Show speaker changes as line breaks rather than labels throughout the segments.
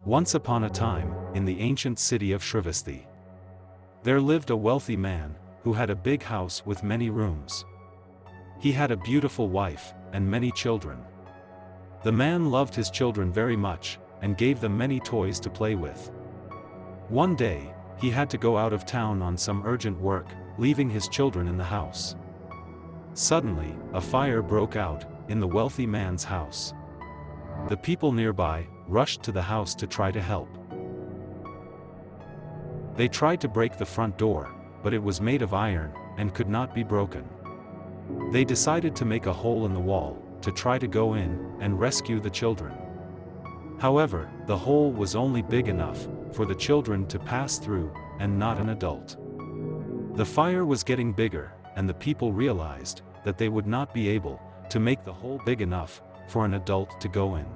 Once upon a time, in the ancient city of Shrivasti, there lived a wealthy man, who had a big house with many rooms. He had a beautiful wife, and many children. The man loved his children very much, and gave them many toys to play with. One day, he had to go out of town on some urgent work, leaving his children in the house. Suddenly, a fire broke out, in the wealthy man's house. The people nearby rushed to the house to try to help. They tried to break the front door, but it was made of iron, and could not be broken. They decided to make a hole in the wall, to try to go in, and rescue the children. However, the hole was only big enough, for the children to pass through, and not an adult. The fire was getting bigger, and the people realized, that they would not be able, to make the hole big enough, for an adult to go in.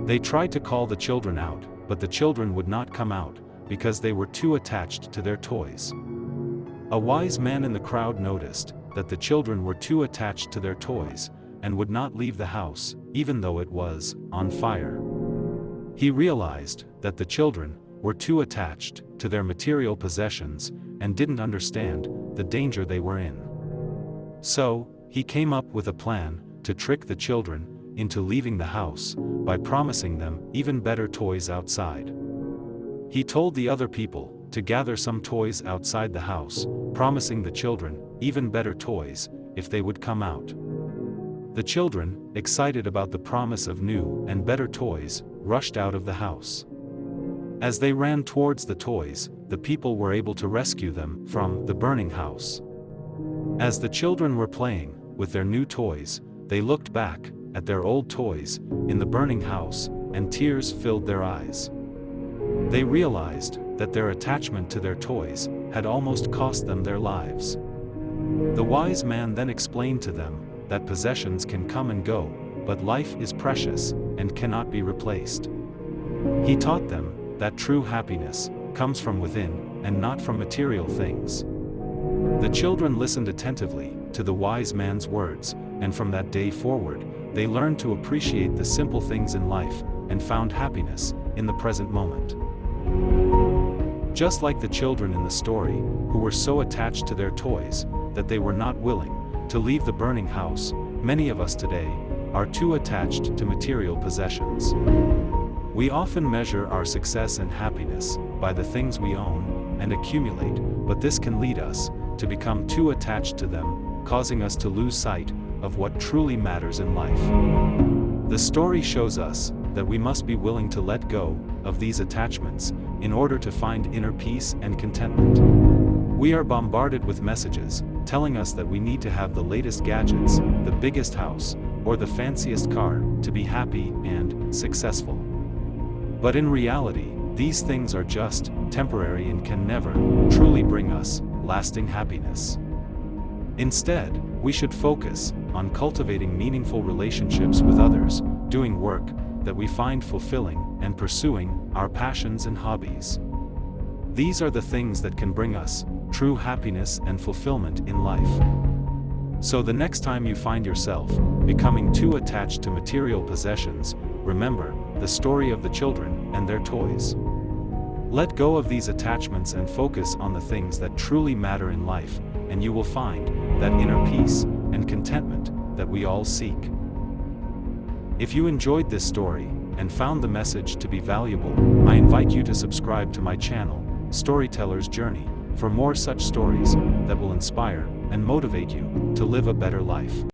They tried to call the children out, but the children would not come out, because they were too attached to their toys. A wise man in the crowd noticed, that the children were too attached to their toys, and would not leave the house, even though it was on fire. He realized, that the children were too attached to their material possessions, and didn't understand the danger they were in. So, he came up with a plan to trick the children into leaving the house, by promising them even better toys outside. He told the other people to gather some toys outside the house, promising the children even better toys if they would come out. The children, excited about the promise of new and better toys, rushed out of the house. As they ran towards the toys, the people were able to rescue them from the burning house. As the children were playing with their new toys, they looked back at their old toys in the burning house, and tears filled their eyes. They realized that their attachment to their toys had almost cost them their lives. The wise man then explained to them that possessions can come and go, but life is precious and cannot be replaced. He taught them that true happiness comes from within and not from material things. The children listened attentively to the wise man's words, and from that day forward, they learned to appreciate the simple things in life, and found happiness in the present moment. Just like the children in the story, who were so attached to their toys, that they were not willing to leave the burning house, many of us today are too attached to material possessions. We often measure our success and happiness by the things we own and accumulate, but this can lead us to become too attached to them, causing us to lose sight of what truly matters in life. The story shows us that we must be willing to let go of these attachments in order to find inner peace and contentment. We are bombarded with messages telling us that we need to have the latest gadgets, the biggest house, or the fanciest car to be happy and successful. But in reality, these things are just temporary and can never truly bring us lasting happiness. Instead, we should focus on cultivating meaningful relationships with others, doing work that we find fulfilling, and pursuing our passions and hobbies. These are the things that can bring us true happiness and fulfillment in life. So the next time you find yourself becoming too attached to material possessions, remember the story of the children and their toys. Let go of these attachments and focus on the things that truly matter in life, and you will find that inner peace and contentment that we all seek. If you enjoyed this story and found the message to be valuable, I invite you to subscribe to my channel, Storyteller's Journey, for more such stories that will inspire and motivate you to live a better life.